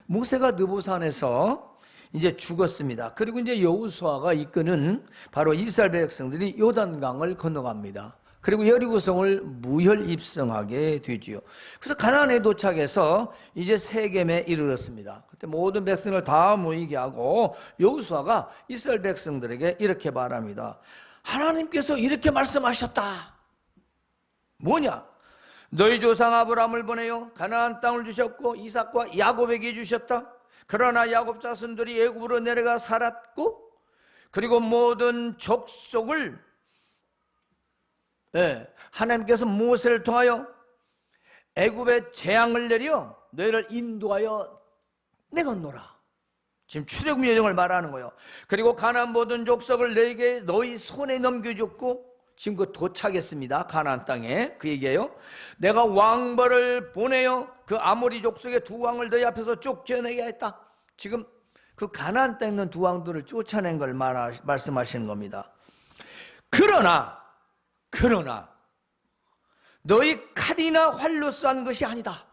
모세가 느보산에서 이제 죽었습니다. 그리고 이제 여호수아가 이끄는 바로 이스라엘 백성들이 요단강을 건너갑니다. 그리고 여리고성을 무혈 입성하게 되지요. 그래서 가나안에 도착해서 이제 세겜에 이르렀습니다. 그때 모든 백성을 다 모이게 하고 여호수아가 이스라엘 백성들에게 이렇게 말합니다. 하나님께서 이렇게 말씀하셨다. 뭐냐? 너희 조상 아브라함을 보내요 가나안 땅을 주셨고 이삭과 야곱에게 주셨다. 그러나 야곱 자손들이 애굽으로 내려가 살았고 그리고 모든 족속을 하나님께서 모세를 통하여 애굽에 재앙을 내려 너희를 인도하여 내건노라. 지금 출애굽 여정을 말하는 거예요. 그리고 가나안 모든 족속을 너희에게 너희 손에 넘겨줬고 지금 그 도착했습니다. 가나안 땅에 그 얘기예요. 내가 왕벌을 보내어 그 아모리 족속의 두 왕을 너희 앞에서 쫓겨내게 했다. 지금 그 가나안 땅에 있는 두 왕들을 쫓아낸 걸 말씀하시는 겁니다. 그러나 너희 칼이나 활로 싼 것이 아니다.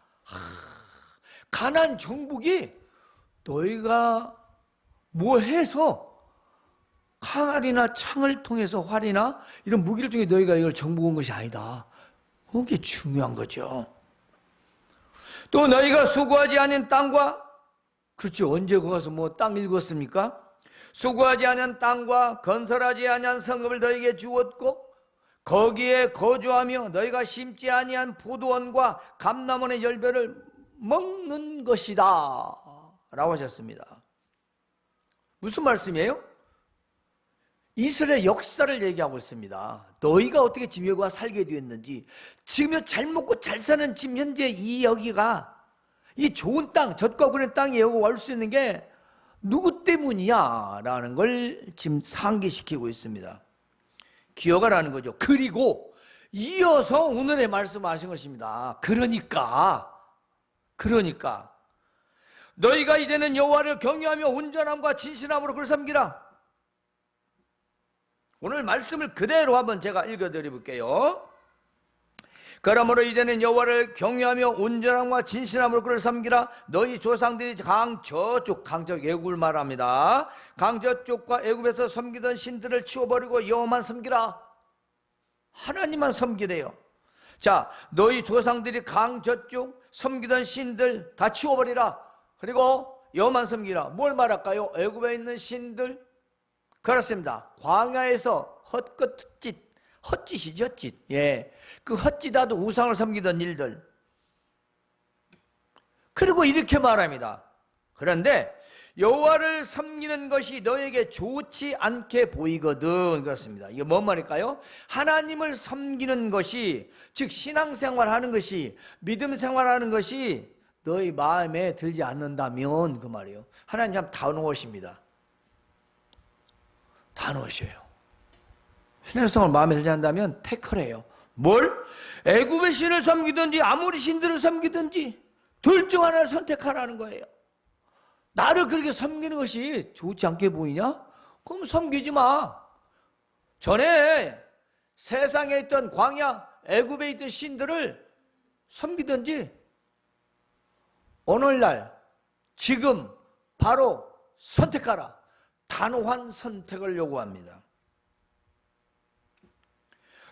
가나안 정복이 너희가 뭐 해서 칼이나 창을 통해서 활이나 이런 무기를 통해 너희가 이걸 정복한 것이 아니다. 그게 중요한 거죠. 또 너희가 수고하지 않은 땅과, 그렇죠, 언제 거기서 뭐 땅 읽었습니까? 수고하지 않은 땅과 건설하지 아니한 성읍을 너희에게 주었고 거기에 거주하며 너희가 심지 아니한 포도원과 감람원의 열매를 먹는 것이다 라고 하셨습니다. 무슨 말씀이에요? 이스라엘 역사를 얘기하고 있습니다. 너희가 어떻게 지금 여기와 살게 되었는지, 지금 잘 먹고 잘 사는 지금 현재 이 여기가, 이 좋은 땅, 젖과 구는 땅에 여기 올 수 있는 게 누구 때문이야? 라는 걸 지금 상기시키고 있습니다. 기억하라는 거죠. 그리고 이어서 오늘의 말씀하신 것입니다. 그러니까 너희가 이제는 여호와를 경외하며 온전함과 진실함으로 그를 섬기라. 오늘 말씀을 그대로 한번 제가 읽어드려 볼게요. 그러므로 이제는 여호와를 경외하며 온전함과 진실함으로 그를 섬기라. 너희 조상들이 강저쪽 애굽을 말합니다. 강저쪽과 애굽에서 섬기던 신들을 치워버리고 여호와만 섬기라. 하나님만 섬기래요. 자, 너희 조상들이 강저쪽 섬기던 신들 다 치워버리라. 그리고 여호와만 섬기라. 뭘 말할까요? 애굽에 있는 신들, 그렇습니다. 광야에서 헛짓이죠, 헛짓. 예. 그 헛짓하도 우상을 섬기던 일들. 그리고 이렇게 말합니다. 그런데 여호와를 섬기는 것이 너에게 좋지 않게 보이거든. 그렇습니다. 이게 뭔 말일까요? 하나님을 섬기는 것이, 즉 신앙생활하는 것이, 믿음생활하는 것이 너희 마음에 들지 않는다면 그 말이에요. 하나님 한번 다 놓으십니다. 다 놓으셔요. 신앙생활 마음에 들지 않는다면 태클해요. 뭘? 애굽의 신을 섬기든지 아모리 신들을 섬기든지 둘 중 하나를 선택하라는 거예요. 나를 그렇게 섬기는 것이 좋지 않게 보이냐? 그럼 섬기지 마. 전에 세상에 있던 광야, 애굽에 있던 신들을 섬기든지 오늘날 지금 바로 선택하라. 단호한 선택을 요구합니다.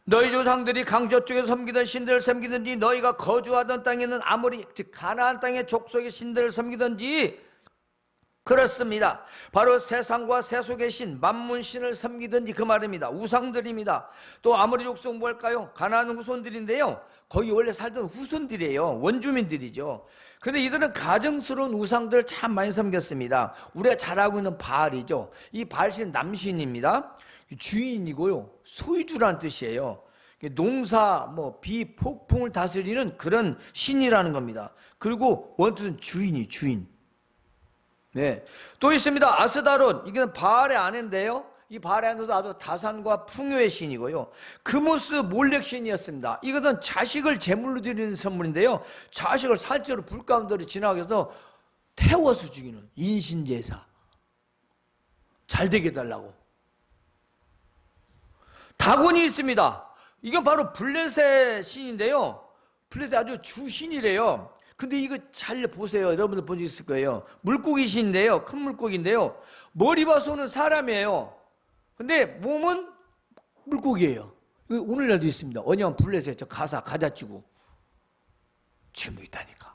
너희 조상들이 강저쪽에서 섬기던 신들을 섬기든지 너희가 거주하던 땅에는 아모리, 즉 가나안 땅의 족속의 신들을 섬기든지, 그렇습니다. 바로 세상과 세속의 신, 만문신을 섬기든지 그 말입니다. 우상들입니다. 또 아모리 족속 뭘까요? 가나안 후손들인데요, 거기 원래 살던 후손들이에요. 원주민들이죠. 근데 이들은 가증스러운 우상들을 참 많이 섬겼습니다. 우리가 잘 알고 있는 바알이죠. 이 바알신은 남신입니다. 주인이고요, 소유주라는 뜻이에요. 농사, 비, 폭풍을 다스리는 그런 신이라는 겁니다. 그리고 원뜻은 주인. 네. 또 있습니다. 아스다롯, 이게 바알의 아내인데요, 이 바알의 아내도 아주 다산과 풍요의 신이고요. 그모스 몰렉 신이었습니다. 이것은 자식을 제물로 드리는 선물인데요, 자식을 살찌로 불 가운데로 지나가게 해서 태워서 죽이는 인신제사, 잘 되게 해달라고. 다곤이 있습니다. 이건 바로 블레셋 신인데요, 블레셋 아주 주신이래요. 근데 이거 잘 보세요. 여러분들 본 적 있을 거예요. 물고기신데요. 큰 물고기인데요. 머리 봐서는 사람이에요. 근데 몸은 물고기예요. 이거 오늘날도 있습니다. 언양 블레셋 저 가자찌구 지금도 있다니까.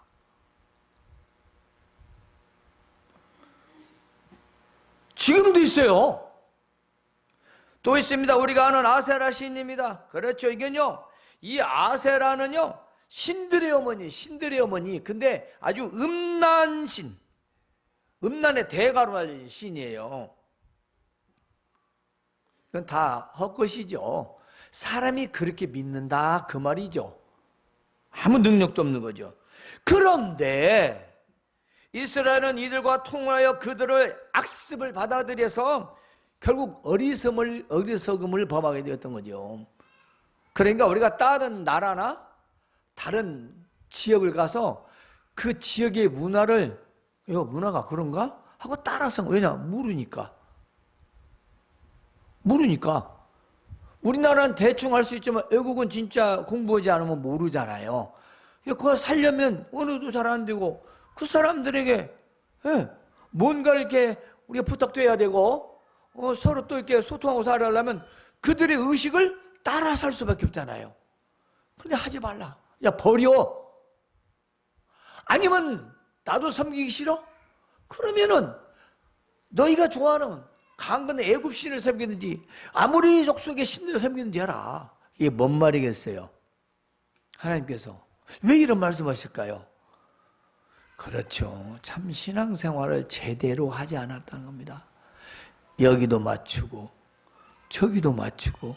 지금도 있어요. 또 있습니다. 우리가 아는 아세라 신입니다. 그렇죠. 이건요, 이 아세라는요, 신들의 어머니. 근데 아주 음란 신, 음란의 대가로 알려진 신이에요. 이건 다 헛것이죠. 사람이 그렇게 믿는다 그 말이죠. 아무 능력도 없는 거죠. 그런데 이스라엘은 이들과 통하여 그들을 악습을 받아들여서 결국 어리석음을 범하게 되었던 거죠. 그러니까 우리가 다른 나라나 다른 지역을 가서 그 지역의 문화를 이거 문화가 그런가? 하고 따라서 왜냐? 모르니까. 우리나라는 대충 할 수 있지만 외국은 진짜 공부하지 않으면 모르잖아요. 그거 살려면 언어도 잘 안 되고 그 사람들에게 뭔가 이렇게 우리가 부탁도 해야 되고 서로 또 이렇게 소통하고 살아가려면 그들의 의식을 따라 살 수밖에 없잖아요. 그런데 하지 말라. 야, 버려. 아니면 나도 섬기기 싫어? 그러면은 너희가 좋아하는 강건 애굽신을 섬기는지 아무리 족속의 신들을 섬기는지 해라. 이게 뭔 말이겠어요? 하나님께서 왜 이런 말씀하실까요? 그렇죠. 참 신앙생활을 제대로 하지 않았다는 겁니다. 여기도 맞추고 저기도 맞추고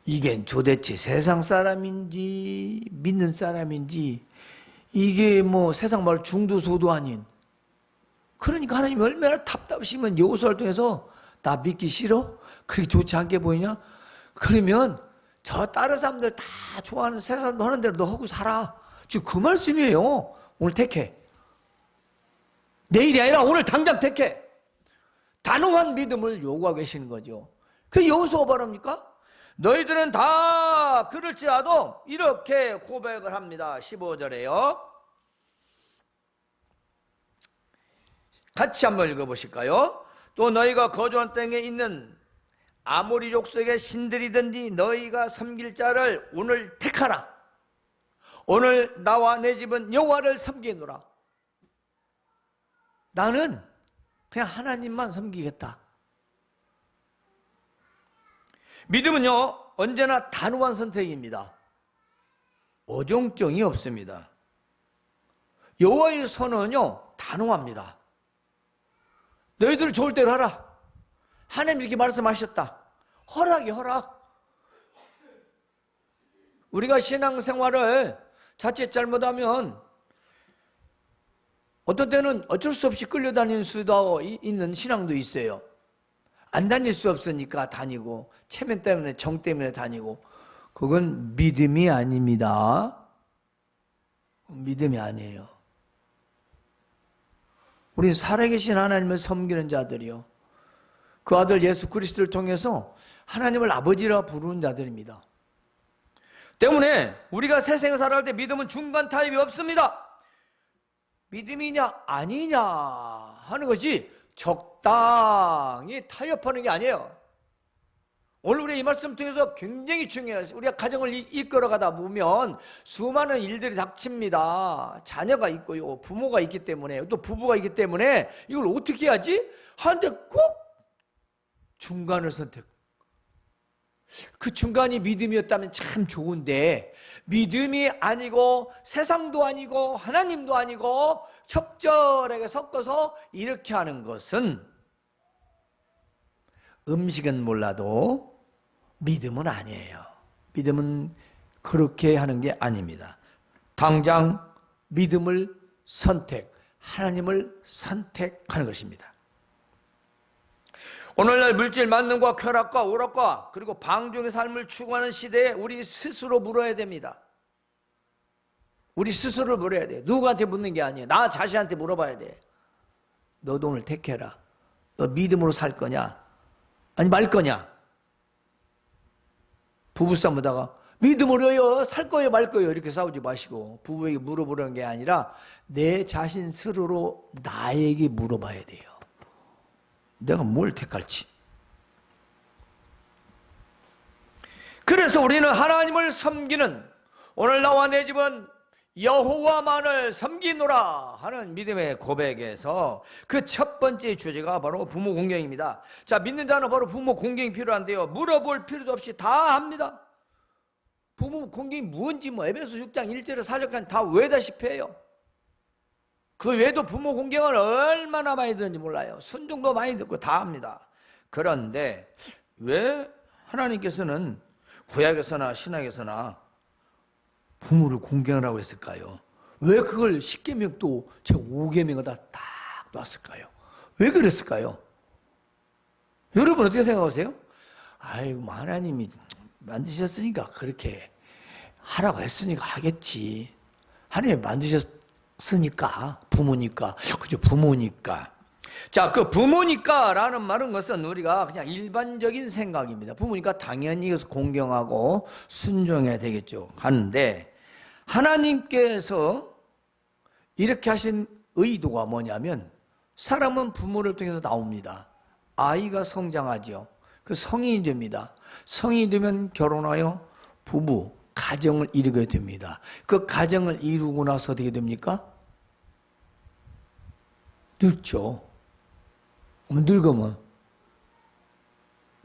이게 도대체 세상 사람인지 믿는 사람인지 이게 뭐 세상 말 중도소도 아닌. 그러니까 하나님이 얼마나 답답하시면 여호수아를 통해서 나 믿기 싫어? 그렇게 좋지 않게 보이냐? 그러면 저 다른 사람들 다 좋아하는 세상도 하는 대로 너 하고 살아. 지금 그 말씀이에요. 오늘 택해. 내일이 아니라 오늘 당장 택해. 단호한 믿음을 요구하고 계시는 거죠. 그 여호수아가 바랍니까? 너희들은 다 그럴지라도 이렇게 고백을 합니다. 15절에요. 같이 한번 읽어보실까요? 또 너희가 거주한 땅에 있는 아모리 족속의 신들이든지 너희가 섬길 자를 오늘 택하라. 오늘 나와 내 집은 여호와를 섬기노라. 나는 그냥 하나님만 섬기겠다. 믿음은요, 언제나 단호한 선택입니다. 어종정이 없습니다. 여호와의 선언은요, 단호합니다. 너희들 좋을 대로 하라. 하나님 이렇게 말씀하셨다. 허락이 허락. 우리가 신앙생활을 자칫 잘못하면 어떤 때는 어쩔 수 없이 끌려다니는 수도 있는 신앙도 있어요. 안 다닐 수 없으니까 다니고 체면 때문에 정 때문에 다니고 그건 믿음이 아닙니다. 믿음이 아니에요. 우리는 살아계신 하나님을 섬기는 자들이요. 그 아들 예수 그리스도를 통해서 하나님을 아버지라 부르는 자들입니다. 때문에 우리가 세상을 살아갈 때 믿음은 중간 타입이 없습니다. 믿음이냐 아니냐 하는 것이 적당히 타협하는 게 아니에요. 오늘 우리 이 말씀 통해서 굉장히 중요해요. 우리가 가정을 이끌어가다 보면 수많은 일들이 닥칩니다. 자녀가 있고요, 부모가 있기 때문에, 또 부부가 있기 때문에 이걸 어떻게 해야지? 하는데 꼭 중간을 선택. 그 중간이 믿음이었다면 참 좋은데 믿음이 아니고 세상도 아니고 하나님도 아니고 적절하게 섞어서 이렇게 하는 것은 음식은 몰라도 믿음은 아니에요. 믿음은 그렇게 하는 게 아닙니다. 당장 믿음을 선택, 하나님을 선택하는 것입니다. 오늘날 물질 만능과 쾌락과 오락과 그리고 방종의 삶을 추구하는 시대에 우리 스스로 물어야 됩니다. 우리 스스로 물어야 돼요. 누구한테 묻는 게 아니에요. 나 자신한테 물어봐야 돼. 너도 오늘 택해라. 너 믿음으로 살 거냐? 아니 말 거냐? 부부싸움 하다가 믿음으로요, 살 거예요, 말 거예요, 이렇게 싸우지 마시고 부부에게 물어보라는 게 아니라 내 자신 스스로 나에게 물어봐야 돼요. 내가 뭘 택할지. 그래서 우리는 하나님을 섬기는, 오늘 나와 내 집은 여호와만을 섬기노라 하는 믿음의 고백에서 그 첫 번째 주제가 바로 부모 공경입니다. 자, 믿는 자는 바로 부모 공경이 필요한데요, 물어볼 필요도 없이 다 합니다. 부모 공경이 뭔지 에베소 6장 1절에서 4절까지 다 외다시피 해요. 그 외에도 부모 공경은 얼마나 많이 듣는지 몰라요. 순종도 많이 듣고 다 합니다. 그런데 왜 하나님께서는 구약에서나 신약에서나 부모를 공경하라고 했을까요? 왜 그걸 10계명 또 제5계명에다 딱 놨을까요? 왜 그랬을까요? 여러분 어떻게 생각하세요? 아이고, 하나님이 만드셨으니까 그렇게 하라고 했으니까 하겠지. 하나님이 만드셨으니까, 부모니까, 그죠? 부모니까. 자, 그 부모니까 라는 말은 것은 우리가 그냥 일반적인 생각입니다. 부모니까 당연히 공경하고 순종해야 되겠죠 하는데, 하나님께서 이렇게 하신 의도가 뭐냐면, 사람은 부모를 통해서 나옵니다. 아이가 성장하죠. 그 성인이 됩니다. 성인이 되면 결혼하여 부부, 가정을 이루게 됩니다. 그 가정을 이루고 나서 어떻게 됩니까? 늙죠. 늙으면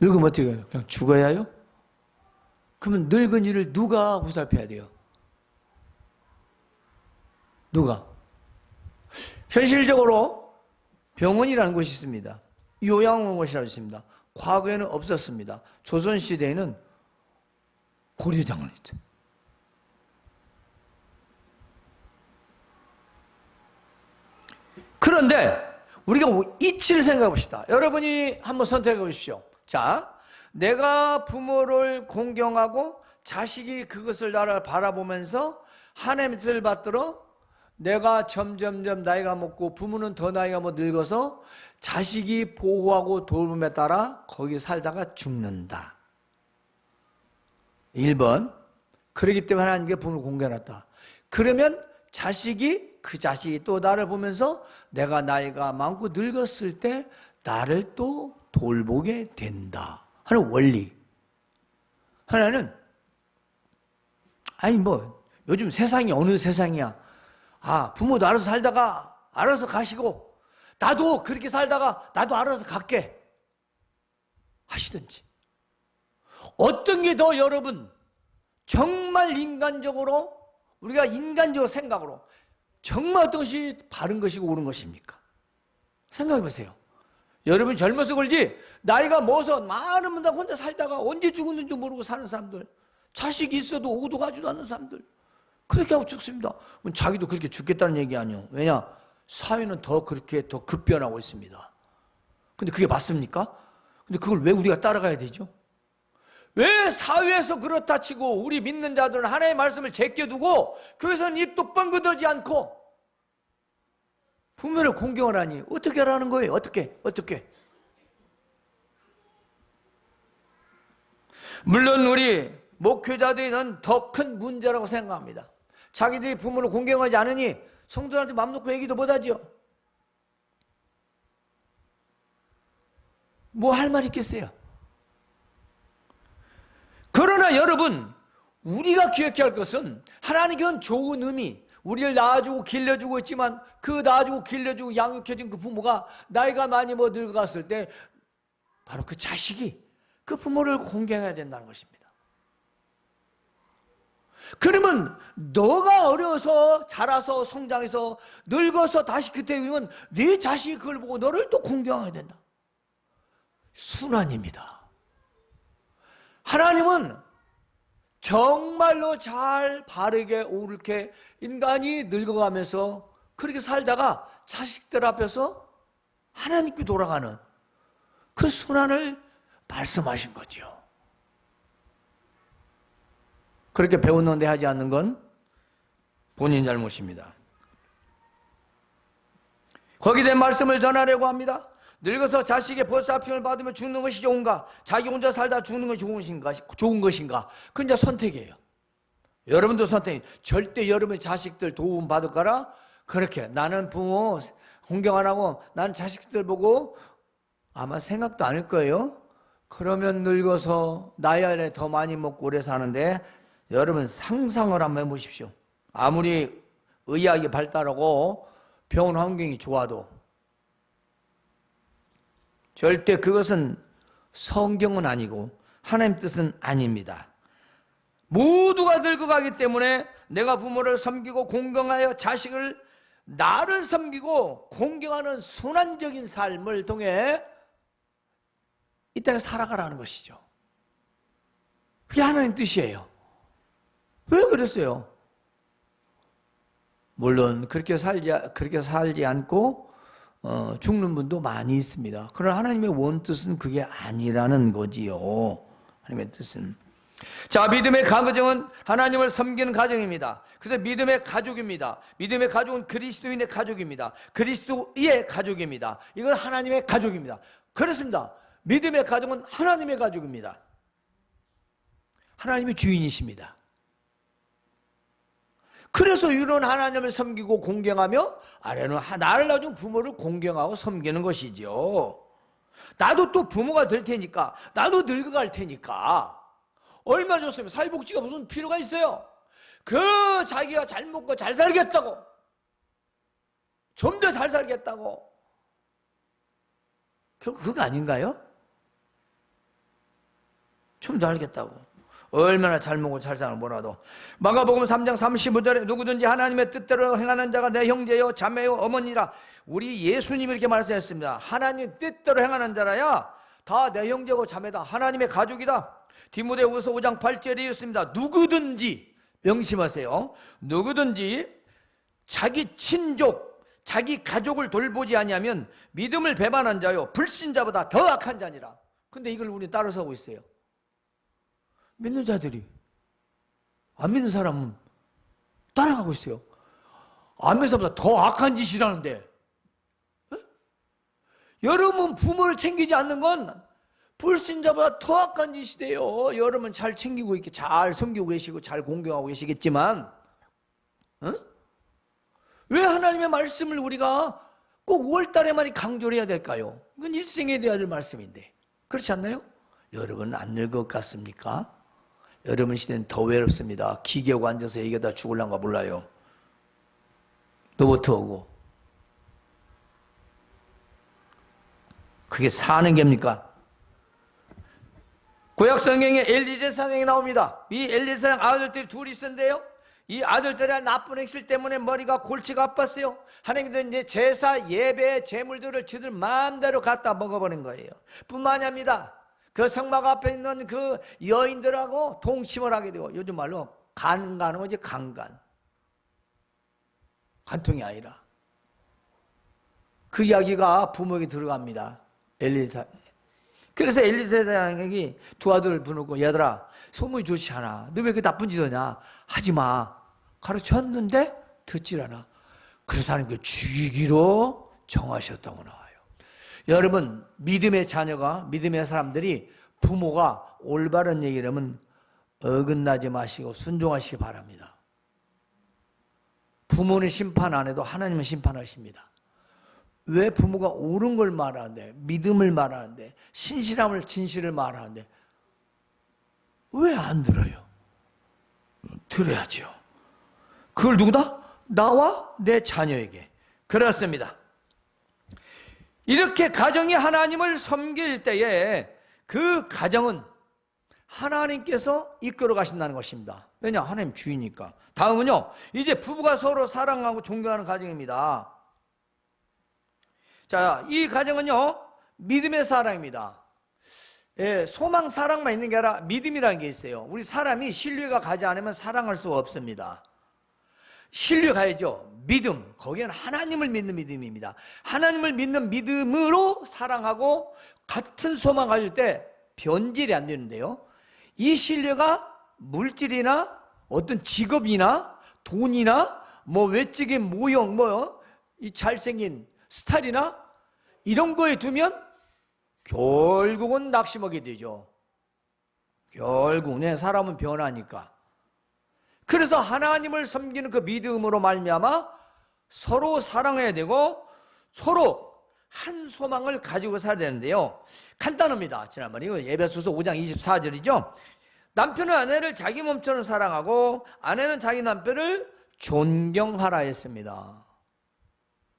어떻게 해요? 그냥 죽어야 해요? 그러면 늙은이를 누가 보살펴야 돼요? 누가? 현실적으로 병원이라는 곳이 있습니다. 요양원이라고 있습니다. 과거에는 없었습니다. 조선시대에는 고려장은 있죠. 그런데 우리가 이치를 생각해 봅시다. 여러분이 한번 선택해 보십시오. 자, 내가 부모를 공경하고 자식이 그것을 나를 바라보면서 하나님의 뜻을 받들어 내가 점점점 나이가 먹고 부모는 더 나이가 늙어서 자식이 보호하고 돌봄에 따라 거기 살다가 죽는다. 1번, 그러기 때문에 하나님께 부모를 공경해놨다. 그러면 그 자식이 또 나를 보면서 내가 나이가 많고 늙었을 때 나를 또 돌보게 된다 하는 원리. 하나는, 아니 요즘 세상이 어느 세상이야. 부모도 알아서 살다가 알아서 가시고 나도 그렇게 살다가 나도 알아서 갈게 하시든지, 어떤 게 더 여러분 정말 인간적으로, 우리가 인간적으로 생각으로 정말 어떤 것이 바른 것이고 옳은 것입니까? 생각해 보세요. 여러분 젊어서 그러지 나이가 먹어서 많은 분들 혼자 살다가 언제 죽었는지 모르고 사는 사람들, 자식이 있어도 오도 가지도 않는 사람들, 그렇게 하고 죽습니다. 자기도 그렇게 죽겠다는 얘기 아니에요. 왜냐? 사회는 더 급변하고 있습니다. 근데 그게 맞습니까? 근데 그걸 왜 우리가 따라가야 되죠? 왜 사회에서 그렇다 치고 우리 믿는 자들은 하나님의 말씀을 제껴두고 교회에서는 입도 뻥긋하지 않고 부모를 공경을 하니 어떻게 하라는 거예요? 어떻게? 물론 우리 목회자들은 더 큰 문제라고 생각합니다. 자기들이 부모를 공경하지 않으니 성도들한테 맘 놓고 얘기도 못하죠. 뭐 할 말 있겠어요? 그러나 여러분, 우리가 기억해야 할 것은 하나님께서는 좋은 의미, 우리를 낳아주고 길러주고 있지만 그 낳아주고 길러주고 양육해준 그 부모가 나이가 많이 늙어갔을 때 바로 그 자식이 그 부모를 공경해야 된다는 것입니다. 그러면 너가 어려서 자라서 성장해서 늙어서 다시 그때 오면 네 자식이 그걸 보고 너를 또 공경해야 된다. 순환입니다. 하나님은 정말로 잘 바르게 옳게 인간이 늙어가면서 그렇게 살다가 자식들 앞에서 하나님께 돌아가는 그 순환을 말씀하신 거죠. 그렇게 배웠는데 하지 않는 건 본인 잘못입니다. 거기에 대한 말씀을 전하려고 합니다. 늙어서 자식의 보살핌을 받으며 죽는 것이 좋은가? 자기 혼자 살다 죽는 것이 좋은 것인가? 그건 이제 선택이에요. 여러분도 선택. 절대 여러분의 자식들 도움 받을 거라 그렇게 나는 부모 공경 안 하고 나는 자식들 보고 아마 생각도 안 할 거예요. 그러면 늙어서 나이 안에 더 많이 먹고 오래 사는데 여러분 상상을 한번 해보십시오. 아무리 의학이 발달하고 병원 환경이 좋아도 절대 그것은 성경은 아니고 하나님 뜻은 아닙니다. 모두가 늙어가기 때문에 내가 부모를 섬기고 공경하여 자식을 나를 섬기고 공경하는 순환적인 삶을 통해 이 땅에 살아가라는 것이죠. 그게 하나님 뜻이에요. 왜 그랬어요? 물론 그렇게 살지 않고 죽는 분도 많이 있습니다. 그러나 하나님의 원뜻은 그게 아니라는 거지요. 하나님의 뜻은. 자, 믿음의 가정은 하나님을 섬기는 가정입니다. 그래서 믿음의 가족입니다. 믿음의 가족은 그리스도인의 가족입니다. 그리스도의 가족입니다. 이건 하나님의 가족입니다. 그렇습니다. 믿음의 가정은 하나님의 가족입니다. 하나님의 주인이십니다. 그래서 이런 하나님을 섬기고 공경하며 아래는 나를 낳은 부모를 공경하고 섬기는 것이죠. 나도 또 부모가 될 테니까, 나도 늙어갈 테니까 얼마나 좋습니까? 사회복지가 무슨 필요가 있어요? 자기가 잘 먹고 잘 살겠다고, 좀 더 잘 살겠다고, 결국 그거 아닌가요? 좀 더 살겠다고. 얼마나 잘 먹고 잘 사는 뭐라도. 마가복음 3장 35절에 누구든지 하나님의 뜻대로 행하는 자가 내 형제요 자매요 어머니라. 우리 예수님이 이렇게 말씀했습니다. 하나님 뜻대로 행하는 자라야 다 내 형제고 자매다. 하나님의 가족이다. 디모데후서 5장 8절에 있습니다. 누구든지, 명심하세요. 누구든지 자기 친족, 자기 가족을 돌보지 아니하면 믿음을 배반한 자요 불신자보다 더 악한 자니라. 근데 이걸 우리 따라서고 있어요. 믿는 자들이 안 믿는 사람은 따라가고 있어요. 안 믿는 사람보다 더 악한 짓이라는데. 에? 여러분 부모를 챙기지 않는 건 불신자보다 더 악한 짓이 돼요. 여러분 잘 챙기고 있게 잘 섬기고 계시고 잘 공경하고 계시겠지만 왜 하나님의 말씀을 우리가 꼭 5월달에만 강조를 해야 될까요? 이건 일생에 대해야 될 말씀인데 그렇지 않나요? 여러분 안 늙을 것 같습니까? 여러분 시대는 더 외롭습니다. 기계고 앉아서 얘기하다 죽을란가 몰라요. 로봇 오고. 그게 사는 겁니까? 구약 성경에 엘리 제사장이 나옵니다. 이 엘리 제사장 아들들이 둘이 있었는데요. 이 아들들의 나쁜 행실 때문에 머리가 골치가 아팠어요. 하나님들은 이제 제사, 예배, 제물들을 지들 마음대로 갖다 먹어버린 거예요. 뿐만이 아닙니다. 그 성막 앞에 있는 그 여인들하고 동침을 하게 되고, 요즘 말로 간가는 거지, 간간. 간통이 아니라. 그 이야기가 부모에게 들어갑니다. 엘리사. 그래서 엘리사장이 두 아들을 부르고, 얘들아, 소문이 좋지 않아. 너 왜 그 나쁜 짓 하냐? 하지 마. 가르쳤는데 듣질 않아. 그래서 하나님께 죽이기로 정하셨다고 나와요. 여러분, 믿음의 자녀가, 믿음의 사람들이 부모가 올바른 얘기를 하면 어긋나지 마시고 순종하시기 바랍니다. 부모는 심판 안 해도 하나님은 심판하십니다. 왜 부모가 옳은 걸 말하는데, 믿음을 말하는데, 신실함을, 진실을 말하는데 왜 안 들어요? 들어야죠. 그걸 누구다? 나와 내 자녀에게. 그렇습니다. 이렇게 가정이 하나님을 섬길 때에 그 가정은 하나님께서 이끌어 가신다는 것입니다. 왜냐? 하나님 주이니까. 다음은요, 이제 부부가 서로 사랑하고 존경하는 가정입니다. 자, 이 가정은요, 믿음의 사랑입니다. 예, 소망, 사랑만 있는 게 아니라 믿음이라는 게 있어요. 우리 사람이 신뢰가 가지 않으면 사랑할 수가 없습니다. 신뢰 가야죠. 믿음, 거기는 하나님을 믿는 믿음입니다. 하나님을 믿는 믿음으로 사랑하고 같은 소망 가질 때 변질이 안 되는데요, 이 신뢰가 물질이나 어떤 직업이나 돈이나 뭐 외적인 모형, 이 잘생긴 스타일이나 이런 거에 두면 결국은 낙심하게 되죠. 결국 내 사람은 변하니까. 그래서 하나님을 섬기는 그 믿음으로 말미암아 서로 사랑해야 되고 서로 한 소망을 가지고 살아야 되는데요. 간단합니다. 지난번에 에베소서 5장 24절이죠. 남편은 아내를 자기 몸처럼 사랑하고 아내는 자기 남편을 존경하라 했습니다.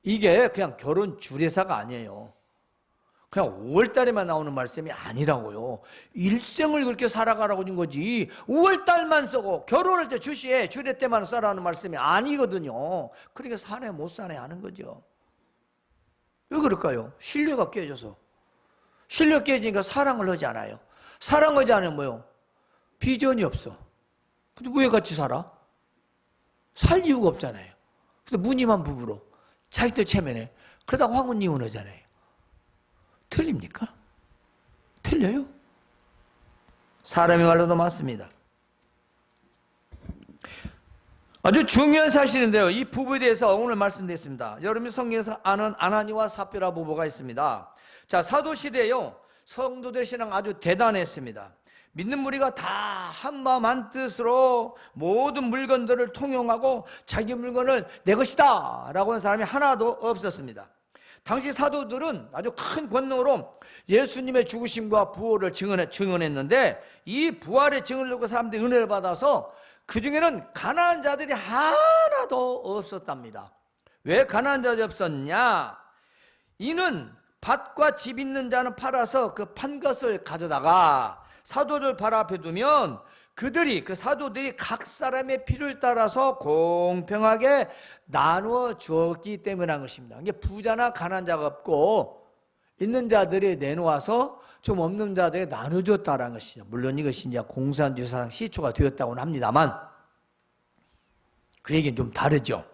이게 그냥 결혼 주례사가 아니에요. 그냥 5월달에만 나오는 말씀이 아니라고요. 일생을 그렇게 살아가라고 준 거지 5월달만 쓰고 결혼할 때 주시에 주례 때만 써라는 말씀이 아니거든요. 그러니까 사네 못 사네 하는 거죠. 왜 그럴까요? 신뢰가 깨져서. 신뢰가 깨지니까 사랑을 하지 않아요. 사랑하지 않으면 뭐요? 비전이 없어. 근데 왜 같이 살아? 살 이유가 없잖아요. 근데 무늬만 부부로 자기들 체면에 그러다가 황혼 이혼하잖아요. 틀립니까? 틀려요? 사람의 말로도 맞습니다. 아주 중요한 사실인데요. 이 부부에 대해서 오늘 말씀드렸습니다. 여러분이 성경에서 아는 아나니와 삽비라 부부가 있습니다. 자, 사도시대에요. 성도들 신앙 아주 대단했습니다. 믿는 무리가 다 한마음 한뜻으로 모든 물건들을 통용하고 자기 물건을 내 것이다 라고 하는 사람이 하나도 없었습니다. 당시 사도들은 아주 큰 권능으로 예수님의 죽으심과 부활을 증언했는데 이 부활의 증언을 듣고 사람들이 은혜를 받아서 그 중에는 가난한 자들이 하나도 없었답니다. 왜 가난한 자들이 없었냐? 이는 밭과 집 있는 자는 팔아서 그 판 것을 가져다가 사도들 발 앞에 두면 그 사도들이 각 사람의 필요에 따라서 공평하게 나누어 주었기 때문에 것입니다. 이게 부자나 가난한 자가 없고 있는 자들이 내놓아서 좀 없는 자들에게 나눠줬다는 것이죠. 물론 이것이 이제 공산주의사상 시초가 되었다고는 합니다만 그 얘기는 좀 다르죠.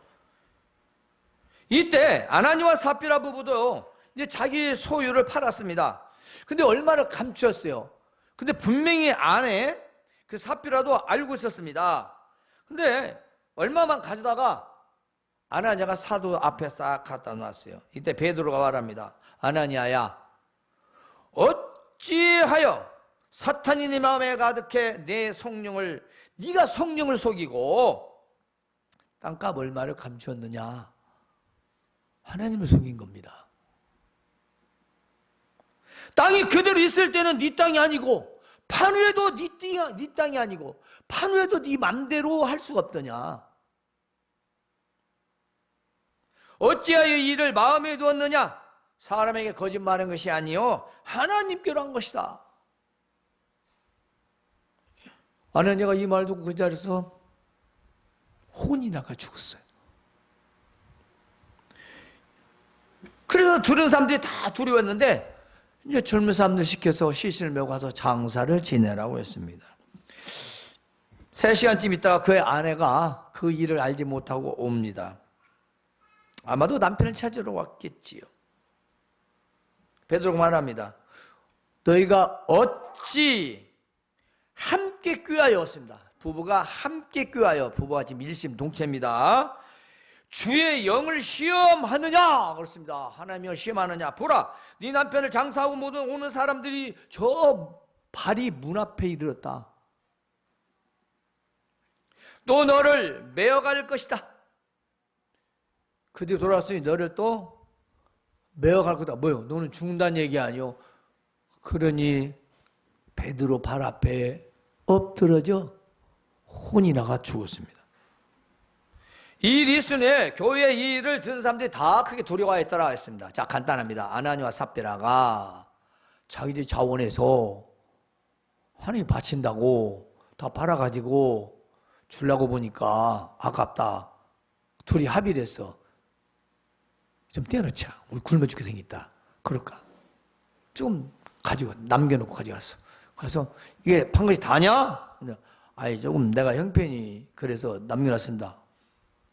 이때 아나니와 삽비라 부부도 이제 자기 소유를 팔았습니다. 근데 얼마나 감추었어요. 근데 분명히 안에 그 삽비라도 알고 있었습니다. 근데 얼마만 가져다가 아나니아가 사도 앞에 싹 갖다 놨어요. 이때 베드로가 말합니다. 아나니아야, 어찌하여 사탄이 네 마음에 가득해 네가 성령을 속이고 땅값 얼마를 감추었느냐? 하나님을 속인 겁니다. 땅이 그대로 있을 때는 네 땅이 아니고 판 후에도 네 땅이 아니고 판 후에도 네 맘대로 할 수가 없더냐? 어찌하여 이 일을 마음에 두었느냐? 사람에게 거짓말한 것이 아니요 하나님께로 한 것이다. 아나니아가 이 말 듣고 그 자리에서 혼이 나가 죽었어요. 그래서 들은 사람들이 다 두려웠는데 이제 젊은 사람들 시켜서 시신을 메고 가서 장사를 지내라고 했습니다. 3시간쯤 있다가 그의 아내가 그 일을 알지 못하고 옵니다. 아마도 남편을 찾으러 왔겠지요. 베드로가 말합니다. 너희가 어찌 함께 꾀하였습니다. 부부가 함께 꾀하여, 부부가 지금 일심동체입니다. 주의 영을 시험하느냐 그렇습니다. 하나님을 시험하느냐. 보라, 네 남편을 장사하고 모든 오는 사람들이 저 발이 문 앞에 이르렀다. 또 너를 메어갈 것이다. 그 뒤에 돌아왔으니 너를 또 메어갈 거다. 뭐요? 너는 죽는다는 얘기 아니요. 그러니 베드로 발 앞에 엎드러져 혼이 나가 죽었습니다. 이 리순에 교회 이 일을 듣는 사람들이 다 크게 두려워했더라 했습니다. 자, 간단합니다. 아나니와 삽비라가 자기들 자원해서 하나님 바친다고 다 팔아가지고 주려고 보니까 아깝다. 둘이 합의를 했어. 좀 떼어놓자. 우리 굶어 죽게 생겼다. 그럴까? 조금 가지고 남겨놓고 가져갔어. 그래서 이게 판 것이 다냐? 아니 조금 내가 형편이 그래서 남겨놨습니다.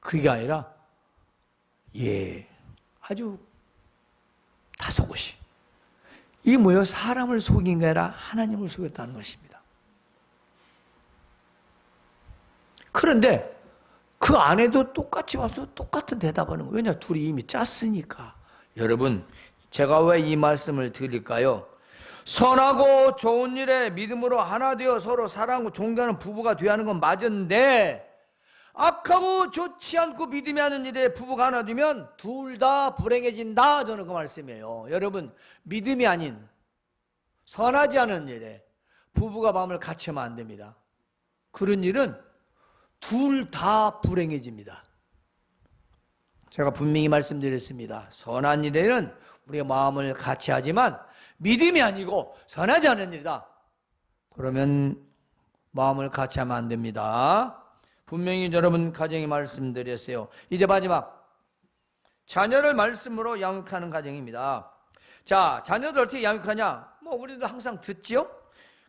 그게 아니라 아주 다소곳이. 이게 뭐예요? 사람을 속인 게 아니라 하나님을 속였다는 것입니다. 그런데 그 아내도 똑같이 와서 똑같은 대답하는 거예요. 왜냐? 둘이 이미 짰으니까. 여러분, 제가 왜 이 말씀을 드릴까요? 선하고 좋은 일에 믿음으로 하나 되어 서로 사랑하고 존경하는 부부가 되어야 하는 건 맞은데 악하고 좋지 않고 믿음이 하는 일에 부부가 하나 되면 둘 다 불행해진다. 저는 그 말씀이에요. 여러분, 믿음이 아닌 선하지 않은 일에 부부가 마음을 같이 하면 안 됩니다. 그런 일은 둘 다 불행해집니다. 제가 분명히 말씀드렸습니다. 선한 일에는 우리가 마음을 같이 하지만 믿음이 아니고 선하지 않은 일이다. 그러면 마음을 같이 하면 안 됩니다. 분명히 여러분 가정에 말씀드렸어요. 이제 마지막, 자녀를 말씀으로 양육하는 가정입니다. 자, 자녀들 어떻게 양육하냐? 우리도 항상 듣지요?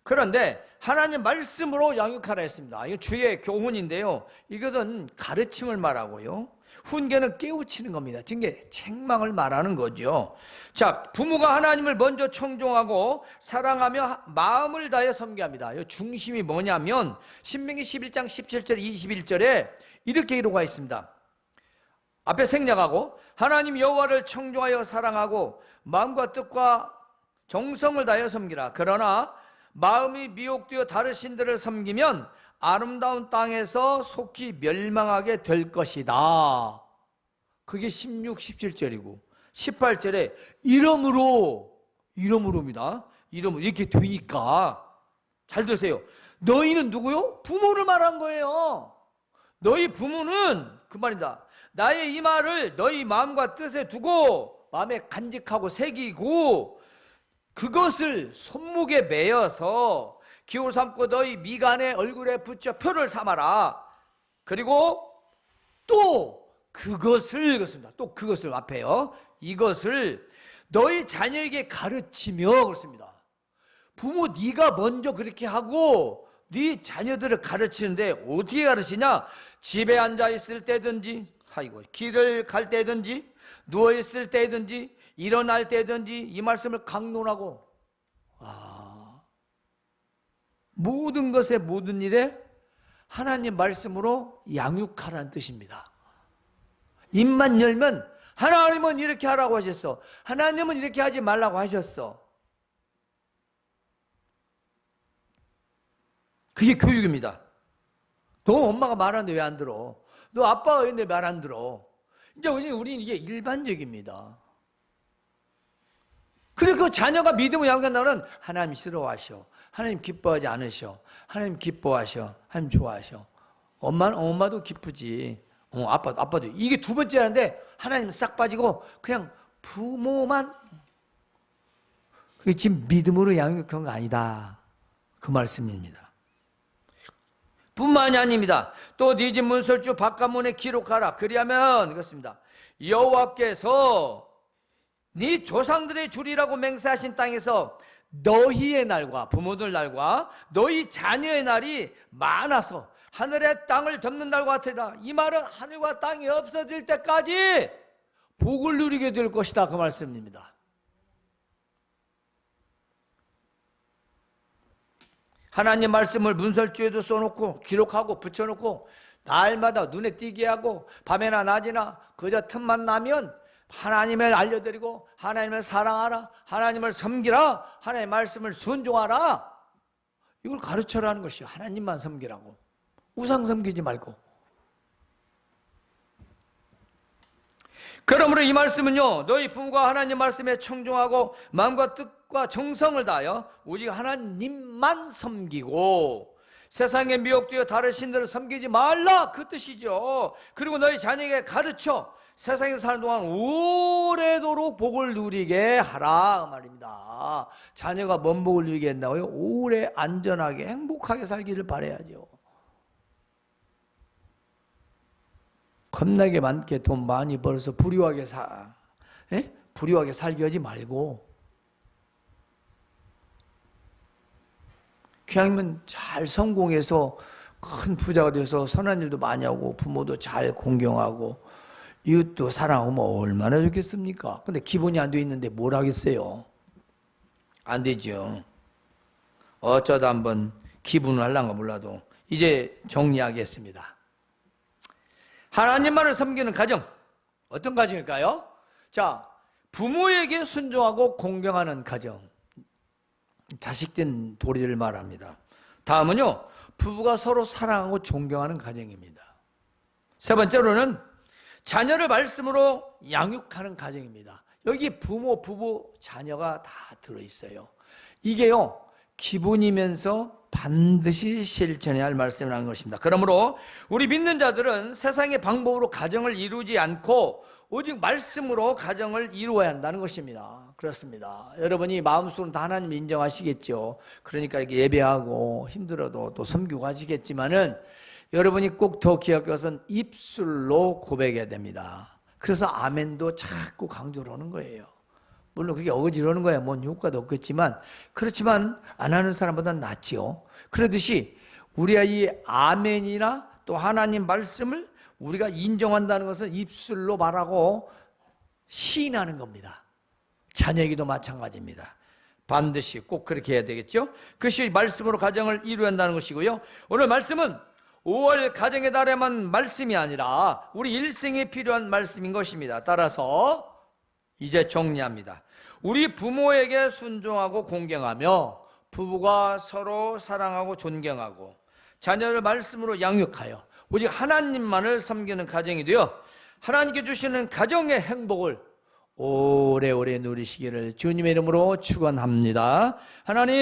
그런데 하나님 말씀으로 양육하라 했습니다. 이거 주의 교훈인데요. 이것은 가르침을 말하고요. 훈계는 깨우치는 겁니다. 징계, 책망을 말하는 거죠. 자, 부모가 하나님을 먼저 청종하고 사랑하며 마음을 다해 섬겨합니다. 이 중심이 뭐냐면 신명기 11장 17절 21절에 이렇게 기록하고 있습니다. 앞에 생략하고 하나님 여호와를 청종하여 사랑하고 마음과 뜻과 정성을 다하여 섬기라. 그러나 마음이 미혹되어 다른 신들을 섬기면 아름다운 땅에서 속히 멸망하게 될 것이다. 그게 16, 17절이고 18절에 이러므로입니다. 이러므로 이렇게 되니까 잘 들으세요. 너희는 누구요? 부모를 말한 거예요. 너희 부모는 그 말이다. 나의 이 말을 너희 마음과 뜻에 두고 마음에 간직하고 새기고 그것을 손목에 매어서 기호 삼고 너희 미간에 얼굴에 붙여 표를 삼아라. 그리고 또 그것을 그렇습니다. 또 그것을 앞에요. 이것을 너희 자녀에게 가르치며 그렇습니다. 부모 네가 먼저 그렇게 하고 네 자녀들을 가르치는데 어떻게 가르치냐? 집에 앉아 있을 때든지 길을 갈 때든지 누워 있을 때든지 일어날 때든지 이 말씀을 강론하고 모든 것에 모든 일에 하나님 말씀으로 양육하라는 뜻입니다. 입만 열면 하나님은 이렇게 하라고 하셨어. 하나님은 이렇게 하지 말라고 하셨어. 그게 교육입니다. 너 엄마가 말하는데 왜 안 들어? 너 아빠가 왜 내 말 안 들어? 이제 우리는 이게 일반적입니다. 그리고 그 자녀가 믿음을 양육한다면 하나님 싫어하셔. 하나님 기뻐하지 않으셔. 하나님 기뻐하셔. 하나님 좋아하셔. 엄마도 기쁘지. 아빠도. 이게 두 번째 하는데 하나님은 싹 빠지고 그냥 부모만. 그게 지금 믿음으로 양육한 거 아니다. 그 말씀입니다. 뿐만이 아닙니다. 또 네 집 문설주 바깥문에 기록하라. 그리하면 그렇습니다. 여호와께서 네 조상들의 주리라고 맹세하신 땅에서 너희의 날과 부모들 날과 너희 자녀의 날이 많아서 하늘의 땅을 덮는 날과 같으리라. 이 말은 하늘과 땅이 없어질 때까지 복을 누리게 될 것이다. 그 말씀입니다. 하나님 말씀을 문설주에도 써놓고 기록하고 붙여놓고 날마다 눈에 띄게 하고 밤에나 낮이나 그저 틈만 나면 하나님을 알려드리고 하나님을 사랑하라, 하나님을 섬기라, 하나님의 말씀을 순종하라, 이걸 가르쳐라는 것이요. 하나님만 섬기라고. 우상 섬기지 말고. 그러므로 이 말씀은요, 너희 부모가 하나님 말씀에 청종하고 마음과 뜻과 정성을 다하여 오직 하나님만 섬기고 세상에 미혹되어 다른 신들을 섬기지 말라, 그 뜻이죠. 그리고 너희 자녀에게 가르쳐 세상에 사는 동안 오래도록 복을 누리게 하라, 그 말입니다. 자녀가 뭔 복을 누리게 한다고요? 오래 안전하게 행복하게 살기를 바라야죠. 겁나게 많게 돈 많이 벌어서 불효하게 불효하게 살게 하지 말고 그냥면 잘 성공해서 큰 부자가 돼서 선한 일도 많이 하고 부모도 잘 공경하고 이웃도 사랑하면 얼마나 좋겠습니까? 근데 기본이 안 돼 있는데 뭘 하겠어요? 안 되죠. 어쩌다 한번 기분을 할란가 몰라도 이제 정리하겠습니다. 하나님만을 섬기는 가정, 어떤 가정일까요? 자, 부모에게 순종하고 공경하는 가정, 자식된 도리를 말합니다. 다음은요, 부부가 서로 사랑하고 존경하는 가정입니다. 세 번째로는 자녀를 말씀으로 양육하는 가정입니다. 여기 부모, 부부, 자녀가 다 들어있어요. 이게요, 기본이면서 반드시 실천해야 할 말씀이라는 것입니다. 그러므로 우리 믿는 자들은 세상의 방법으로 가정을 이루지 않고 오직 말씀으로 가정을 이루어야 한다는 것입니다. 그렇습니다. 여러분이 마음속으로 다 하나님 인정하시겠죠. 그러니까 이렇게 예배하고 힘들어도 또 섬기고 하시겠지만은 여러분이 꼭 더 기억할 것은 입술로 고백해야 됩니다. 그래서 아멘도 자꾸 강조를 하는 거예요. 물론 그게 어거지로 하는 거야. 뭔 효과도 없겠지만, 그렇지만 안 하는 사람보다는 낫지요. 그러듯이 우리가 이 아멘이나 또 하나님 말씀을 우리가 인정한다는 것은 입술로 말하고 시인하는 겁니다. 자녀에게도 마찬가지입니다. 반드시 꼭 그렇게 해야 되겠죠. 그것이 말씀으로 가정을 이루어야 한다는 것이고요. 오늘 말씀은 5월 가정의 달에만 말씀이 아니라 우리 일생에 필요한 말씀인 것입니다. 따라서 이제 정리합니다. 우리 부모에게 순종하고 공경하며 부부가 서로 사랑하고 존경하고 자녀를 말씀으로 양육하여 오직 하나님만을 섬기는 가정이 되어 하나님께 주시는 가정의 행복을 오래오래 누리시기를 주님의 이름으로 축원합니다. 하나님